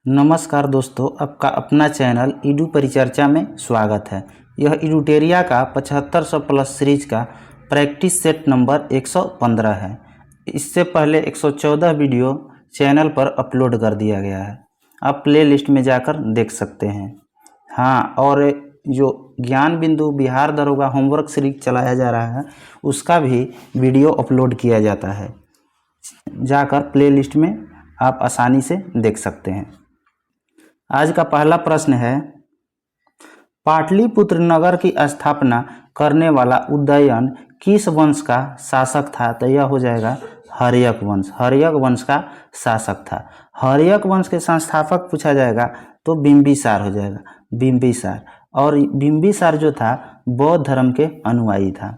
नमस्कार दोस्तों, आपका अपना चैनल ईडू परिचर्चा में स्वागत है। यह इडूटेरिया का 7500 प्लस सीरीज का प्रैक्टिस सेट नंबर 115 है। इससे पहले 114 वीडियो चैनल पर अपलोड कर दिया गया है, आप प्ले लिस्ट में जाकर देख सकते हैं। हाँ, और जो ज्ञान बिंदु बिहार दरोगा होमवर्क सीरीज चलाया जा रहा है उसका भी वीडियो अपलोड किया जाता है, जाकर प्ले लिस्ट में आप आसानी से देख सकते हैं। आज का पहला प्रश्न है, पाटलिपुत्र नगर की स्थापना करने वाला उदयन किस वंश का शासक था? तो यह हो जाएगा हर्यक वंश। हर्यक वंश का शासक था। हर्यक वंश के संस्थापक पूछा जाएगा तो बिंबिसार हो जाएगा, बिंबिसार। और बिंबिसार जो था बौद्ध धर्म के अनुयायी था।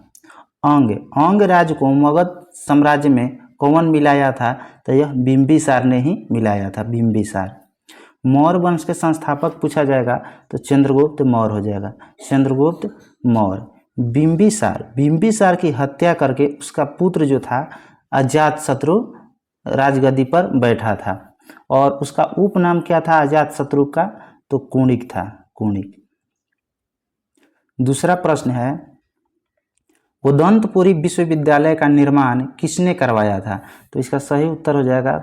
अंग राज्य को मगध साम्राज्य में कौन मिलाया था? तो यह बिंबिसार ने ही मिलाया था, बिंबिसार। मौर्य वंश के संस्थापक पूछा जाएगा तो चंद्रगुप्त मौर्य हो जाएगा, चंद्रगुप्त मौर्य। बिंबिसार की हत्या करके उसका पुत्र जो था अजातशत्रु राजगद्दी पर बैठा था, और उसका उपनाम क्या था अजातशत्रु का? तो कुणिक था, कुणिक। दूसरा प्रश्न है, उदंतपुरी विश्वविद्यालय का निर्माण किसने करवाया था? तो इसका सही उत्तर हो जाएगा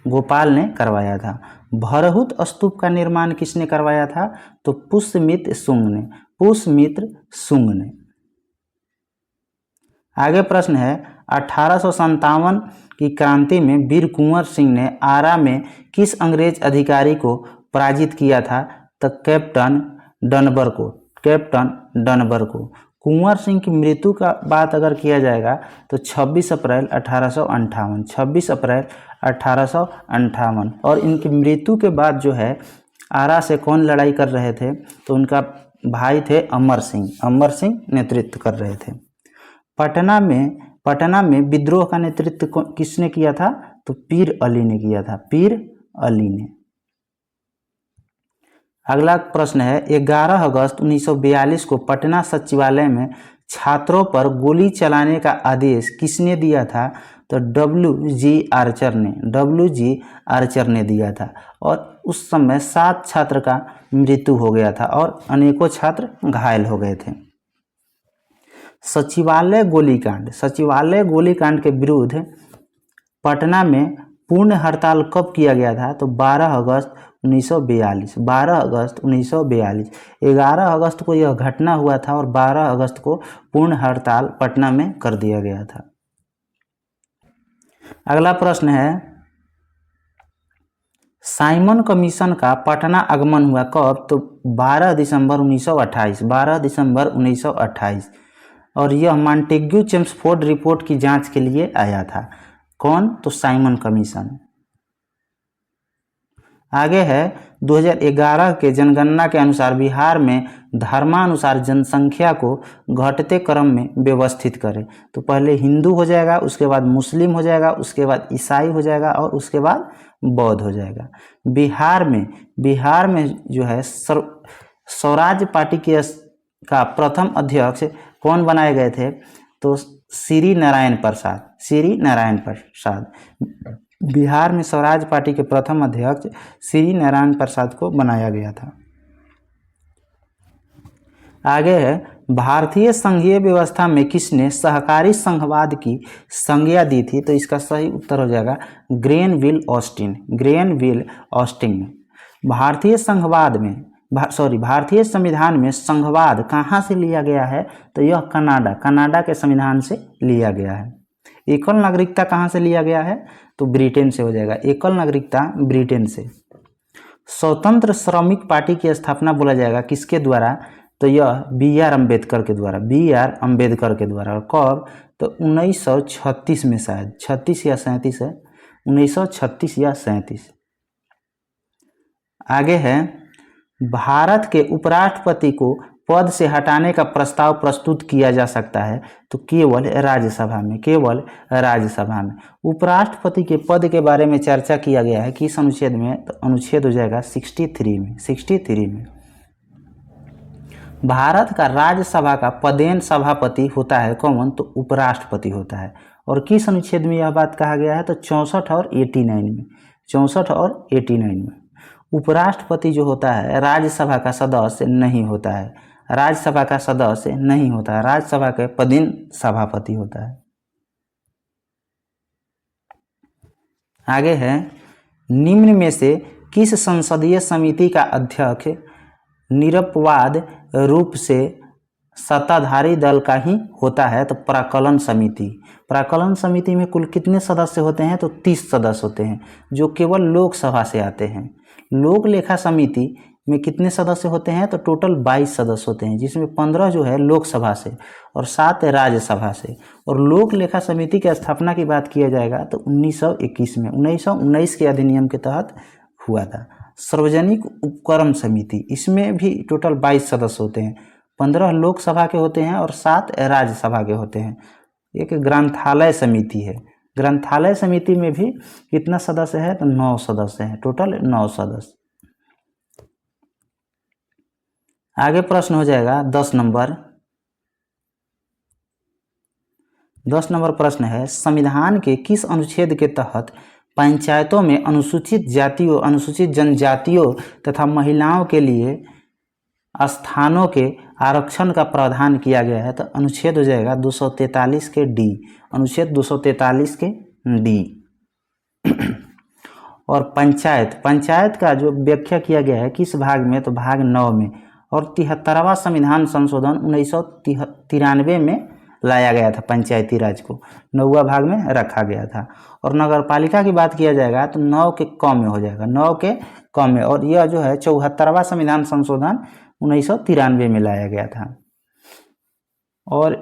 गोपाल ने करवाया था। भरहुत स्तूप का निर्माण किसने करवाया था? तो पुष्यमित्र शुंग ने। आगे प्रश्न है, 1857 की क्रांति में वीर कुंवर सिंह ने आरा में किस अंग्रेज अधिकारी को पराजित किया था? तो कैप्टन डनबर को। कुंवर सिंह की मृत्यु का बात अगर किया जाएगा तो 26 अप्रैल 1858। और इनकी मृत्यु के बाद जो है आरा से कौन लड़ाई कर रहे थे? तो उनका भाई थे अमर सिंह नेतृत्व कर रहे थे। पटना में विद्रोह का नेतृत्व किसने किया था? तो पीर अली ने किया था, पीर अली ने। अगला प्रश्न है, 11 अगस्त 1942 को पटना सचिवालय में छात्रों पर गोली चलाने का आदेश किसने दिया था? तो WG आर्चर ने दिया था। और उस समय 7 छात्र का मृत्यु हो गया था और अनेकों छात्र घायल हो गए थे। सचिवालय गोलीकांड के विरुद्ध पटना में पूर्ण हड़ताल कब किया गया था? तो 12 अगस्त 1942। 11 अगस्त को यह घटना हुआ था और 12 अगस्त को पूर्ण हड़ताल पटना में कर दिया गया था। अगला प्रश्न है, साइमन कमीशन का पटना आगमन हुआ कब? तो 12 दिसंबर 1928। और यह मॉन्टेग्यू चेम्सफोर्ड रिपोर्ट की जांच के लिए आया था। कौन? तो साइमन कमीशन। आगे है, 2011 के जनगणना के अनुसार बिहार में धर्मानुसार जनसंख्या को घटते क्रम में व्यवस्थित करें। तो पहले हिंदू हो जाएगा, उसके बाद मुस्लिम हो जाएगा, उसके बाद ईसाई हो जाएगा और उसके बाद बौद्ध हो जाएगा। बिहार में जो है स्वराज पार्टी का प्रथम अध्यक्ष कौन बनाए गए थे? तो श्री नारायण प्रसाद। बिहार में स्वराज पार्टी के प्रथम अध्यक्ष श्री नारायण प्रसाद को बनाया गया था। आगे है, भारतीय संघीय व्यवस्था में किसने सहकारी संघवाद की संज्ञा दी थी? तो इसका सही उत्तर हो जाएगा ग्रेनविल ऑस्टिन। भारतीय संविधान में संघवाद कहाँ से लिया गया है? तो यह कनाडा के संविधान से लिया गया है। एकल नागरिकता कहाँ से लिया गया है? तो ब्रिटेन से हो जाएगा, एकल नागरिकता ब्रिटेन से। स्वतंत्र श्रमिक पार्टी की स्थापना बोला जाएगा किसके द्वारा? तो यह BR अम्बेडकर के द्वारा, और कब? तो 1936 में, शायद 36 या 37 है, 1936 या 37। आगे है, भारत के उपराष्ट्रपति को पद से हटाने का प्रस्ताव प्रस्तुत किया जा सकता है तो केवल राज्यसभा में। उपराष्ट्रपति के पद के बारे में चर्चा किया गया है किस अनुच्छेद में? तो अनुच्छेद हो जाएगा 63 में। भारत का राज्यसभा का पदेन सभापति होता है कौन? तो उपराष्ट्रपति होता है। और किस अनुच्छेद में यह बात कहा गया है? तो 64 और 89 में। उपराष्ट्रपति जो होता है राज्यसभा का सदस्य नहीं होता है, राज्यसभा का सदस्य नहीं होता है, राज्यसभा के पदीन सभापति होता है। आगे है, निम्न में से किस संसदीय समिति का अध्यक्ष निरपवाद रूप से सत्ताधारी दल का ही होता है? तो प्राक्कलन समिति। प्राक्कलन समिति में कुल कितने सदस्य होते हैं? तो 30 सदस्य होते हैं जो केवल लोकसभा से आते हैं। लोक लेखा समिति में कितने सदस्य होते हैं? तो टोटल 22 सदस्य होते हैं, जिसमें 15 जो है लोकसभा से और 7 राज्यसभा से। और लोक लेखा समिति की स्थापना की बात किया जाएगा तो 1921 में 1919 के अधिनियम के तहत हुआ था। सार्वजनिक उपक्रम समिति, इसमें भी टोटल 22 सदस्य होते हैं, 15 लोकसभा के होते हैं और 7 राज्यसभा के होते हैं। एक ग्रंथालय समिति है, ग्रंथालय समिति में भी कितना सदस्य है? तो 9 सदस्य हैं, टोटल 9 सदस्य। आगे प्रश्न हो जाएगा 10 नंबर। 10 नंबर प्रश्न है, संविधान के किस अनुच्छेद के तहत पंचायतों में अनुसूचित जातियों, अनुसूचित जनजातियों तथा महिलाओं के लिए स्थानों के आरक्षण का प्रावधान किया गया है? तो अनुच्छेद हो जाएगा 243 के डी, अनुच्छेद 243 के डी। और पंचायत का जो व्याख्या किया गया है किस भाग में? तो भाग 9 में। और 73वां संविधान संशोधन 1993 में लाया गया था, पंचायती राज को 9वां भाग में रखा गया था। और नगर पालिका की बात किया जाएगा तो 9 के क में हो जाएगा, 9 के क में। और यह जो है 74वां संविधान संशोधन 1993 में लाया गया था। और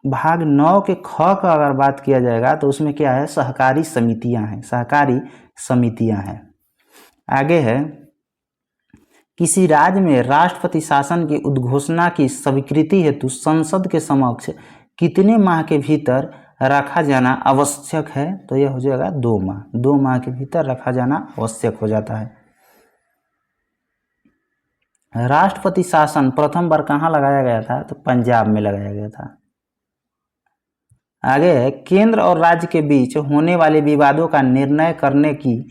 भाग 9 के ख का अगर बात किया जाएगा तो उसमें क्या है? सहकारी समितियां हैं, सहकारी समितियां हैं। आगे है, किसी राज्य में राष्ट्रपति शासन की उद्घोषणा की स्वीकृति हेतु संसद के समक्ष कितने माह के भीतर रखा जाना आवश्यक है? तो यह हो जाएगा 2 माह, 2 माह के भीतर रखा जाना आवश्यक हो जाता है। राष्ट्रपति शासन प्रथम बार कहाँ लगाया गया था? तो पंजाब में लगाया गया था। आगे है, केंद्र और राज्य के बीच होने वाले विवादों का निर्णय करने की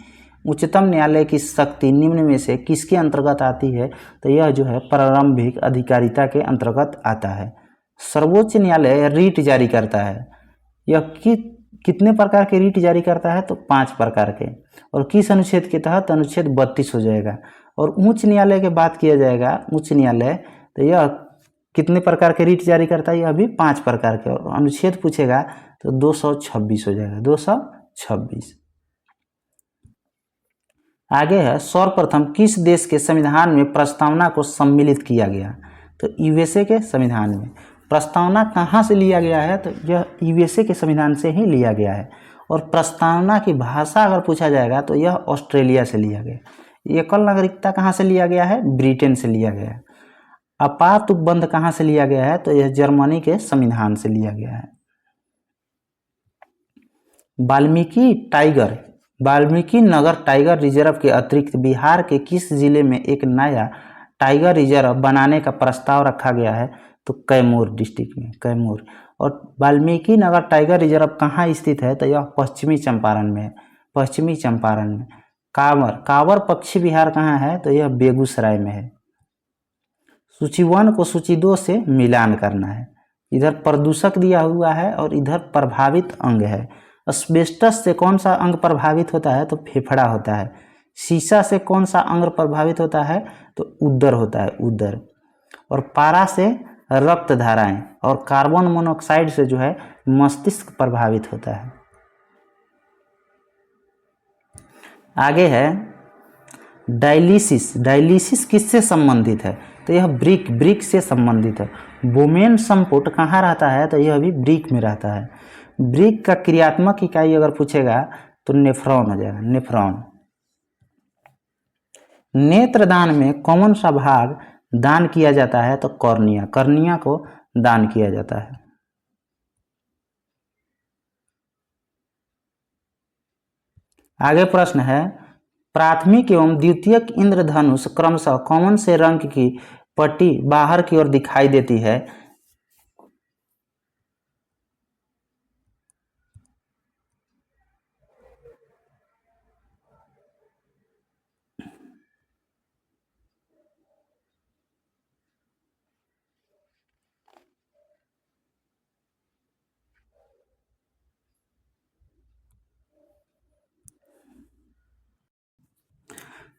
उच्चतम न्यायालय की शक्ति निम्न में से किसके अंतर्गत आती है? तो यह जो है प्रारंभिक अधिकारिता के अंतर्गत आता है। सर्वोच्च न्यायालय रीट जारी करता है। यह कितने प्रकार के रीट जारी करता है? तो 5 प्रकार के। और किस अनुच्छेद के तहत? अनुच्छेद 32 हो जाएगा। और उच्च न्यायालय की बात किया जाएगा, उच्च न्यायालय, तो यह कितने प्रकार के रीट जारी करता है? यह भी 5 प्रकार के। और अनुच्छेद पूछेगा तो 226 हो जाएगा, 226। आगे है, सर्वप्रथम किस देश के संविधान में प्रस्तावना को सम्मिलित किया गया? तो यूएसए के संविधान में। प्रस्तावना कहाँ से लिया गया है? तो यह यूएसए के संविधान से ही लिया गया है। और प्रस्तावना की भाषा अगर पूछा जाएगा तो यह ऑस्ट्रेलिया से लिया गया। एकल नागरिकता कहाँ से लिया गया है? ब्रिटेन से लिया गया है। आपात उपबंध कहाँ से लिया गया है? तो यह जर्मनी के संविधान से लिया गया है। वाल्मीकि नगर टाइगर रिजर्व के अतिरिक्त बिहार के किस जिले में एक नया टाइगर रिजर्व बनाने का प्रस्ताव रखा गया है? तो कैमूर डिस्ट्रिक्ट में, कैमूर। और वाल्मीकि नगर टाइगर रिजर्व कहाँ स्थित है? तो यह पश्चिमी चंपारण में है, पश्चिमी चंपारण में। कांवर पक्षी विहार कहाँ है? तो यह बेगूसराय में है। सूची 1 को सूची 2 से मिलान करना है। इधर प्रदूषक दिया हुआ है और इधर प्रभावित अंग है। एस्बेस्टस से कौन सा अंग प्रभावित होता है? तो फेफड़ा होता है। शीशा से कौन सा अंग प्रभावित होता है? तो उदर होता है, उदर। और पारा से रक्त धाराएं, और कार्बन मोनोऑक्साइड से जो है मस्तिष्क प्रभावित होता है। आगे है, डायलिसिस किससे संबंधित है? तो यह ब्रिक से संबंधित है। बोमेन संपुट कहाँ रहता है? तो यह भी ब्रिक में रहता है। ब्रिक का क्रियात्मक इकाई अगर पूछेगा तो नेफ्रॉन हो जाएगा, नेफ्रॉन। नेत्रदान में कौन सा भाग दान किया जाता है? तो कॉर्निया, कॉर्निया को दान किया जाता है। आगे प्रश्न है, प्राथमिक एवं द्वितीयक इंद्रधनुष क्रमशः कौन से रंग की पट्टी बाहर की ओर दिखाई देती है?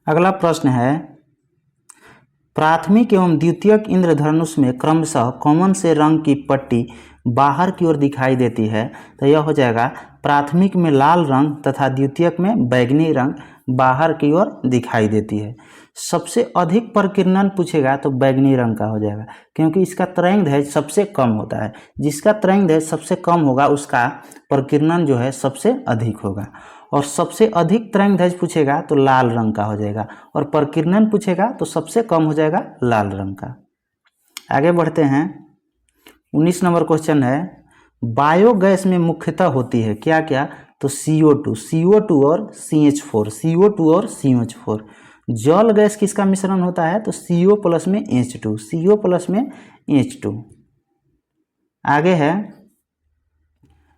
अगला प्रश्न है, प्राथमिक एवं द्वितीयक इंद्रधनुष में क्रमशः कौन से रंग की पट्टी बाहर की ओर दिखाई देती है? तो यह हो जाएगा प्राथमिक में लाल रंग तथा द्वितीयक में बैंगनी रंग बाहर की ओर दिखाई देती है। सबसे अधिक प्रकीर्णन पूछेगा तो बैंगनी रंग का हो जाएगा, क्योंकि इसका तरंगदैर्घ्य सबसे कम होता है। जिसका तरंगदैर्घ्य सबसे कम होगा उसका प्रकीर्णन जो है सबसे अधिक होगा। और सबसे अधिक तरंगदैर्घ्य पूछेगा तो लाल रंग का हो जाएगा, और प्रकीर्णन पूछेगा तो सबसे कम हो जाएगा लाल रंग का। आगे बढ़ते हैं। 19 नंबर क्वेश्चन है, बायोगैस में मुख्यतः होती है क्या क्या? तो CO2 और CH4। जल गैस किसका मिश्रण होता है? तो CO प्लस में H2। आगे है,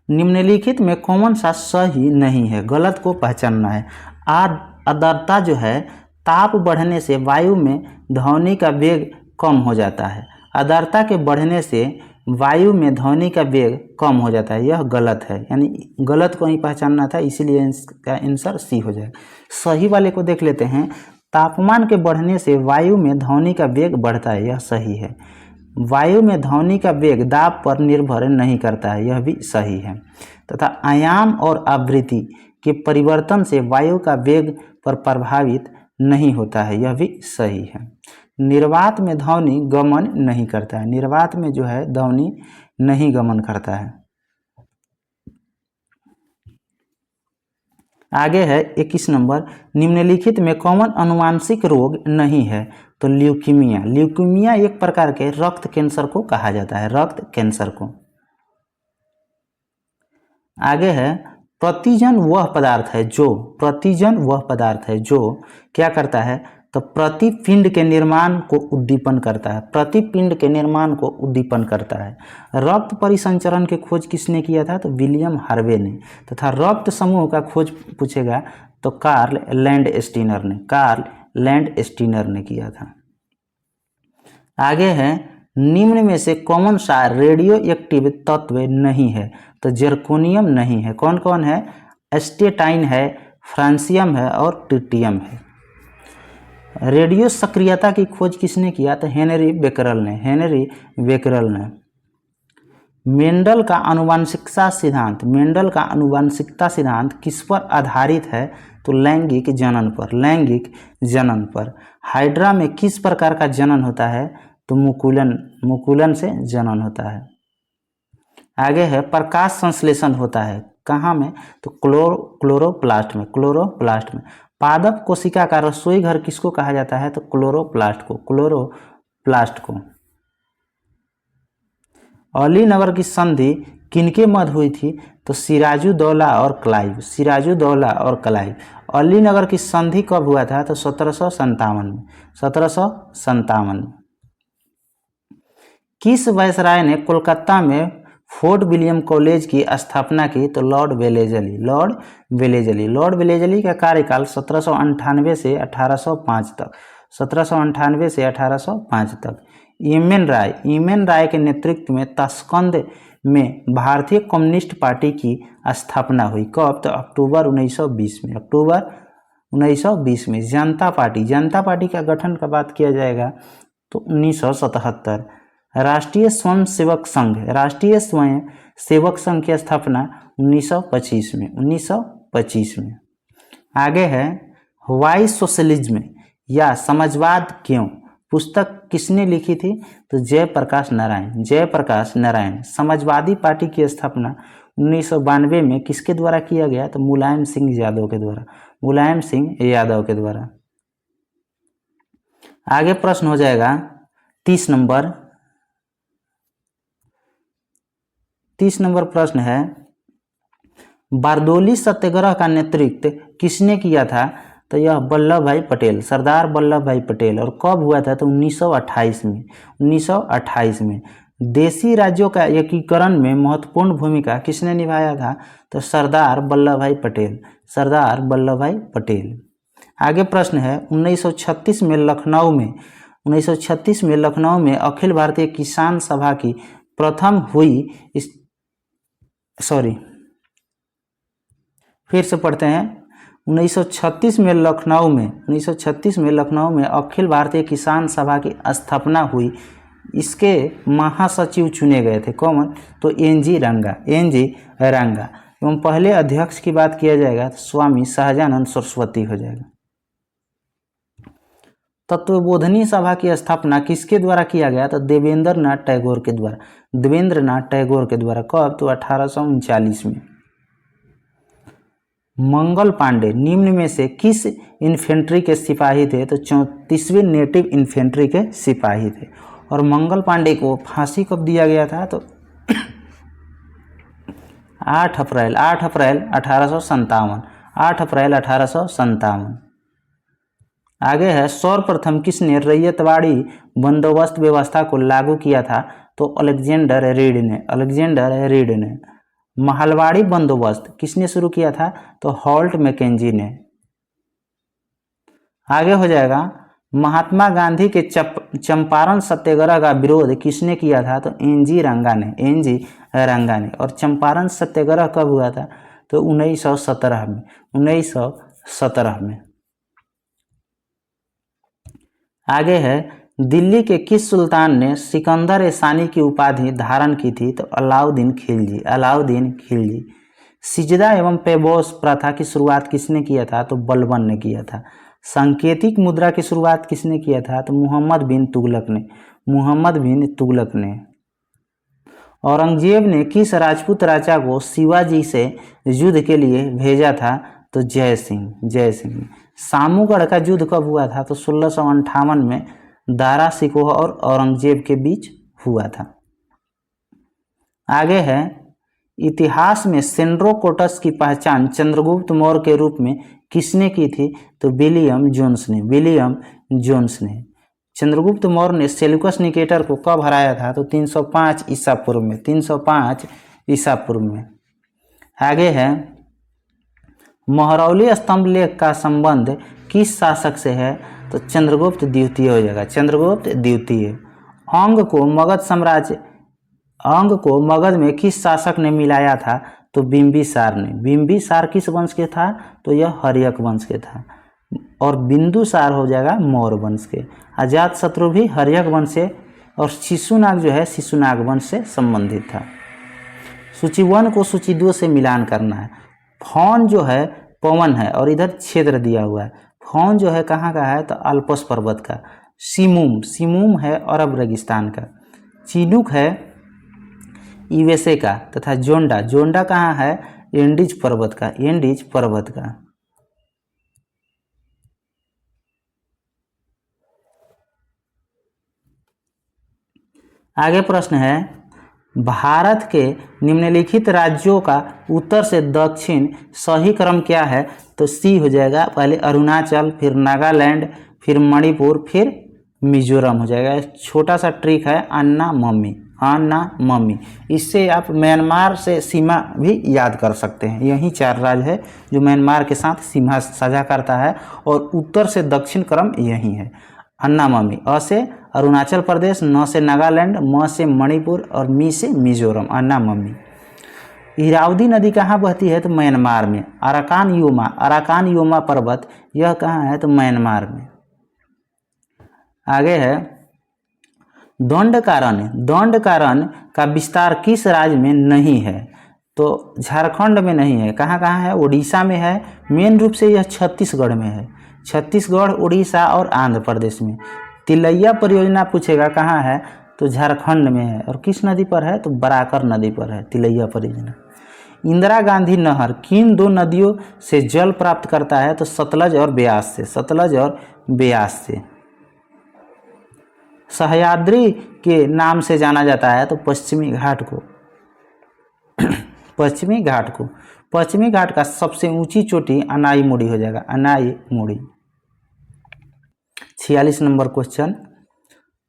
निम्नलिखित में कौन सा सही नहीं है? गलत को पहचानना है। आर्द्रता जो है, ताप बढ़ने से वायु में ध्वनि का वेग कम हो जाता है। आर्द्रता के बढ़ने से वायु में ध्वनि का वेग कम हो जाता है, यह गलत है, यानी गलत को ही पहचानना था, इसीलिए इसका आंसर सी हो जाएगा। सही वाले को देख लेते हैं। तापमान के बढ़ने से वायु में ध्वनि का वेग बढ़ता है, यह सही है। वायु में ध्वनि का वेग दाब पर निर्भर नहीं करता है, यह भी सही है। तथा आयाम और आवृत्ति के परिवर्तन से वायु का वेग पर प्रभावित नहीं होता है, यह भी सही है। निर्वात में ध्वनि गमन नहीं करता है, निर्वात में जो है ध्वनि नहीं गमन करता है। आगे है 21 नंबर, निम्नलिखित में कौन अनुवांशिक रोग नहीं है? तो ल्यूकीमिया एक प्रकार के रक्त कैंसर को कहा जाता है, रक्त कैंसर को। आगे है, प्रतिजन वह पदार्थ है जो क्या करता है? तो प्रतिपिंड के निर्माण को उद्दीपन करता है। रक्त परिसंचरण की खोज किसने किया था? तो विलियम हार्वे ने। तथा रक्त समूह का खोज पूछेगा तो कार्ल लैंडस्टीनर ने किया था। आगे है, निम्न में से कौन सा रेडियो एक्टिव तत्व नहीं है? तो जर्कोनियम नहीं है। कौन कौन है? एस्टेटाइन है, फ्रांसियम है और ट्रिटियम है। रेडियो सक्रियता की खोज किसने किया? तो हेनरी बेकरल ने। मेंडल का आनुवंशिकता सिद्धांत किस पर आधारित है? तो लैंगिक जनन पर। हाइड्रा में किस प्रकार का जनन होता है? तो मुकुलन से जनन होता है। आगे है, प्रकाश संश्लेषण होता है कहाँ में? तो क्लोरोप्लास्ट में। पादप कोशिका का रसोई घर किसको कहा जाता है? तो क्लोरोप्लास्ट को। अलीनगर की संधि किनके मध्य हुई थी? तो सिराजुद्दौला और क्लाइव। अलीनगर की संधि कब हुआ था? तो 1757 में। किस वायसराय ने कोलकाता में फोर्ट विलियम कॉलेज की स्थापना की? तो लॉर्ड वेलेजली का कार्यकाल 1798 से 1805 तक। ईएमएन राय के नेतृत्व में ताशकंद में भारतीय कम्युनिस्ट पार्टी की स्थापना हुई। कब? तो अक्टूबर 1920 में। जनता पार्टी का गठन का बात किया जाएगा तो 1977। राष्ट्रीय स्वयं सेवक संघ की स्थापना 1925 में। आगे है, व्हाई सोशलिज्म या समाजवाद क्यों पुस्तक किसने लिखी थी? तो जयप्रकाश नारायण। समाजवादी पार्टी की स्थापना 1992 में किसके द्वारा किया गया? तो मुलायम सिंह यादव के द्वारा। आगे प्रश्न हो जाएगा 30 नंबर प्रश्न है, बारदोली सत्याग्रह का नेतृत्व किसने किया था? तो यह सरदार वल्लभ भाई पटेल। और कब हुआ था? तो 1928 में। देशी राज्यों का एकीकरण में महत्वपूर्ण भूमिका किसने निभाया था? तो सरदार वल्लभ भाई पटेल। आगे प्रश्न है, 1936 में लखनऊ में अखिल भारतीय किसान सभा की प्रथम हुई फिर से पढ़ते हैं। 1936 में लखनऊ में अखिल भारतीय किसान सभा की स्थापना हुई। इसके महासचिव चुने गए थे कौन? तो एन.जी. रंगा एवं पहले अध्यक्ष की बात किया जाएगा तो स्वामी सहजानंद सरस्वती हो जाएगा। तत्वबोधिनी सभा की स्थापना किसके द्वारा किया गया? तो देवेंद्रनाथ टैगोर के द्वारा। कब? तो 1839 में। मंगल पांडे निम्न में से किस इन्फेंट्री के सिपाही थे? तो 34वीं नेटिव इन्फेंट्री के सिपाही थे। और मंगल पांडे को फांसी कब दिया गया था? तो 8 अप्रैल 1857। आगे है, सर्वप्रथम किसने रैयतवाड़ी बंदोबस्त व्यवस्था को लागू किया था? तो अलेक्जेंडर रीड ने। महलवाड़ी बंदोबस्त किसने शुरू किया था? तो हॉल्ट मैकेंजी ने। आगे हो जाएगा, महात्मा गांधी के चंपारण सत्याग्रह का विरोध किसने किया था? तो एन.जी. रंगा ने। और चंपारण सत्याग्रह कब हुआ था? तो 1917 में। आगे है, दिल्ली के किस सुल्तान ने सिकंदर सानी की उपाधि धारण की थी? तो अलाउद्दीन खिलजी। सिजदा एवं पेबोस प्रथा की शुरुआत किसने किया था? तो बलबन ने किया था। सांकेतिक मुद्रा की शुरुआत किसने किया था? तो मुहम्मद बिन तुगलक ने। औरंगजेब ने किस राजपूत राजा को शिवाजी से युद्ध के लिए भेजा था? तो जय सिंह। सामूगढ़ का युद्ध कब हुआ था? तो 1658 में दारा सिकोह और औरंगजेब के बीच हुआ था। आगे है, इतिहास में सेंड्रोकोटस की पहचान चंद्रगुप्त मौर्य के रूप में किसने की थी? तो विलियम जोन्स ने। चंद्रगुप्त मौर्य ने सेल्यूकस निकेटर को कब हराया था? तो 305 ईसा पूर्व में। आगे है, महरौली स्तंभ लेख का संबंध किस शासक से है? तो चंद्रगुप्त द्वितीय हो जाएगा। अंग को मगध में किस शासक ने मिलाया था? तो बिंबिसार ने। बिंबिसार किस वंश के था? तो यह हर्यक वंश के था। और बिंदुसार हो जाएगा मौर्य वंश के। अजातशत्रु भी हर्यक वंश से, और शिशुनाग जो है शिशुनाग वंश से संबंधित था। सूची 1 को सूची 2 से मिलान करना है। फौन जो है पवन है और इधर क्षेत्र दिया हुआ है। फौन जो है कहाँ का है? तो अल्पस पर्वत का। सिमुम है अरब रेगिस्तान का। चिनुक है यूएसए का। तथा जोंडा कहाँ है? एंडीज पर्वत का। आगे प्रश्न है, भारत के निम्नलिखित राज्यों का उत्तर से दक्षिण सही क्रम क्या है? तो सी हो जाएगा। पहले अरुणाचल, फिर नागालैंड, फिर मणिपुर, फिर मिजोरम हो जाएगा। छोटा सा ट्रिक है, अन्ना मम्मी। इससे आप म्यांमार से सीमा भी याद कर सकते हैं। यही 4 राज्य है जो म्यांमार के साथ सीमा साझा करता है, और उत्तर से दक्षिण क्रम यही है। अन्ना मम्मी। अ से अरुणाचल प्रदेश, न से नागालैंड, म से मणिपुर और मी से मिजोरम। अन्ना मम्मी। इरावदी नदी कहाँ बहती है? तो म्यांमार में। अराकान योमा पर्वत यह कहाँ है? तो म्यांमार में। आगे है, दंडकारण्य का विस्तार किस राज्य में नहीं है? तो झारखंड में नहीं है। कहाँ है? उड़ीसा में है। मेन रूप से यह छत्तीसगढ़ में है। छत्तीसगढ़, उड़ीसा और आंध्र प्रदेश में। तिलैया परियोजना पूछेगा कहाँ है? तो झारखंड में है। और किस नदी पर है? तो बराकर नदी पर है तिलैया परियोजना। इंदिरा गांधी नहर किन 2 नदियों से जल प्राप्त करता है? तो सतलज और ब्यास से। सह्याद्री के नाम से जाना जाता है तो पश्चिमी घाट का सबसे ऊंची चोटी अनाईमुड़ी हो जाएगा। 46 नंबर क्वेश्चन,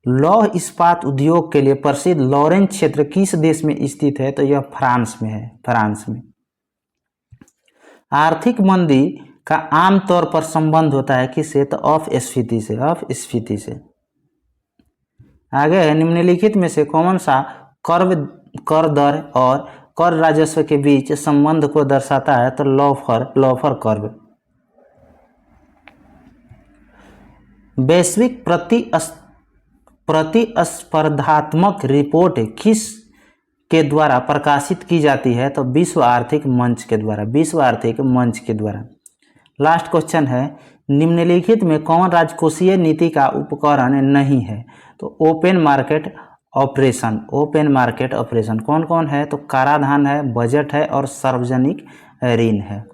लौह इस्पात उद्योग के लिए प्रसिद्ध लॉरेंस क्षेत्र किस देश में स्थित है? तो यह फ्रांस में है। आर्थिक मंदी का आमतौर पर संबंध होता है किससे? तो अपस्फीति से। आगे है, निम्नलिखित में से कौन सा कर दर और कर राजस्व के बीच संबंध को दर्शाता है? तो लॉफर कर्व। वैश्विक प्रतिस्पर्धात्मक रिपोर्ट किस के द्वारा प्रकाशित की जाती है? तो विश्व आर्थिक मंच के द्वारा, विश्व आर्थिक मंच के द्वारा। लास्ट क्वेश्चन है, निम्नलिखित में कौन राजकोषीय नीति का उपकरण नहीं है? तो open market operation, open market operation कौन कौन है? तो कराधान है, बजट है और सार्वजनिक ऋण है।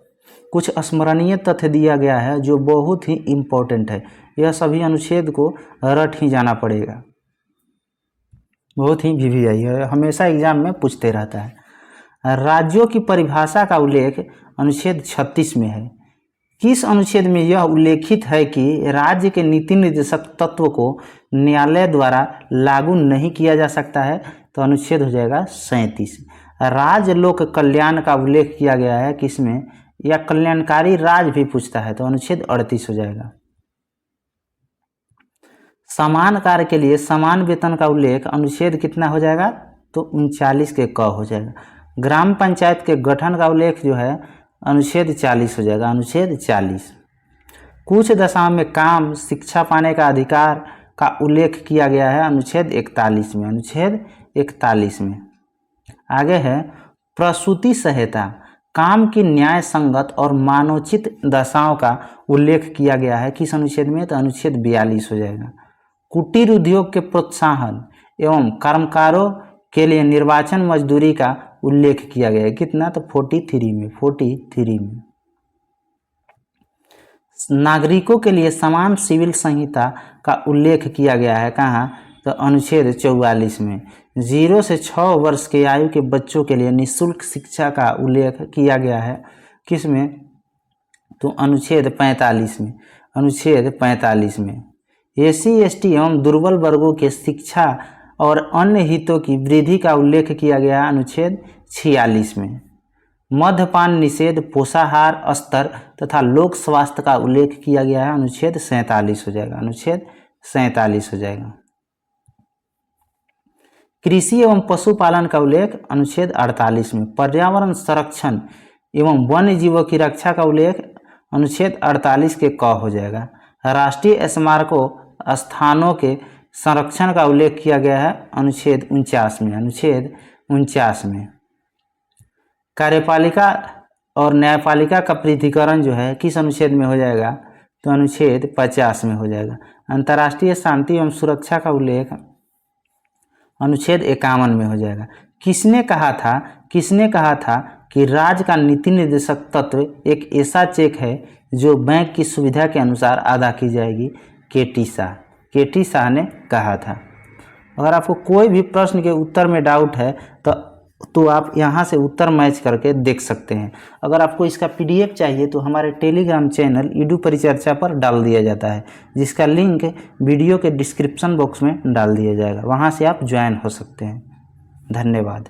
कुछ स्मरणीय तथ्य दिया गया है जो बहुत ही इम्पोर्टेंट है, यह सभी अनुच्छेद को रट ही जाना पड़ेगा, बहुत ही VVI है, हमेशा एग्जाम में पूछते रहता है। राज्यों की परिभाषा का उल्लेख अनुच्छेद 36 में है। किस अनुच्छेद में यह उल्लेखित है कि राज्य के नीति निर्देशक तत्व को न्यायालय द्वारा लागू नहीं किया जा सकता है? तो अनुच्छेद हो जाएगा 37। राज्य लोक कल्याण का उल्लेख किया गया है किसमें? या कल्याणकारी राज्य भी पूछता है, तो अनुच्छेद 38 हो जाएगा। समान कार्य के लिए समान वेतन का उल्लेख अनुच्छेद कितना हो जाएगा? तो 39 के क हो जाएगा। ग्राम पंचायत के गठन का उल्लेख जो है अनुच्छेद 40 हो जाएगा, अनुच्छेद 40। कुछ दशाओं में काम शिक्षा पाने का अधिकार का उल्लेख किया गया है अनुच्छेद 41 में, अनुच्छेद 41 में। आगे है प्रसूति सहायता, काम की न्याय संगत और मानवोचित दशाओं का उल्लेख किया गया है किस अनुच्छेद में? तो अनुच्छेद 42 हो जाएगा। कुटीर उद्योग के प्रोत्साहन एवं कर्मकारों के लिए निर्वाचन मजदूरी का उल्लेख किया गया है कितना? तो 43 में, 43 में। नागरिकों के लिए समान सिविल संहिता का उल्लेख किया गया है कहाँ? तो अनुच्छेद 44 में। 0 से 6 वर्ष के आयु के बच्चों के लिए निःशुल्क शिक्षा का उल्लेख किया गया है किसमें? तो अनुच्छेद 45 में, अनुच्छेद 45 में। SC ST एवं दुर्बल वर्गों के शिक्षा और अन्य हितों की वृद्धि का उल्लेख किया गया अनुच्छेद 46 में। मद्यपान निषेध, पोषाहार स्तर तथा लोक स्वास्थ्य का उल्लेख किया गया है अनुच्छेद 47 हो जाएगा, अनुच्छेद 47 हो जाएगा। कृषि एवं पशुपालन का उल्लेख अनुच्छेद 48 में। पर्यावरण संरक्षण एवं वन्य जीवों की रक्षा का उल्लेख अनुच्छेद 48 के क हो जाएगा। राष्ट्रीय स्मारकों स्थानों के संरक्षण का उल्लेख किया गया है अनुच्छेद 49 में, अनुच्छेद 49 में। कार्यपालिका और न्यायपालिका का पृथक्करण जो है किस अनुच्छेद में हो जाएगा? तो अनुच्छेद 50 में हो जाएगा। अंतर्राष्ट्रीय शांति एवं सुरक्षा का उल्लेख अनुच्छेद 51 में हो जाएगा। किसने कहा था कि राज्य का नीति निर्देशक तत्व एक ऐसा चेक है जो बैंक की सुविधा के अनुसार अदा की जाएगी? KT शाह ने कहा था। अगर आपको कोई भी प्रश्न के उत्तर में डाउट है तो आप यहाँ से उत्तर मैच करके देख सकते हैं। अगर आपको इसका PDF चाहिए तो हमारे टेलीग्राम चैनल ईडू परिचर्चा पर डाल दिया जाता है, जिसका लिंक वीडियो के डिस्क्रिप्शन बॉक्स में डाल दिया जाएगा, वहाँ से आप ज्वाइन हो सकते हैं। धन्यवाद।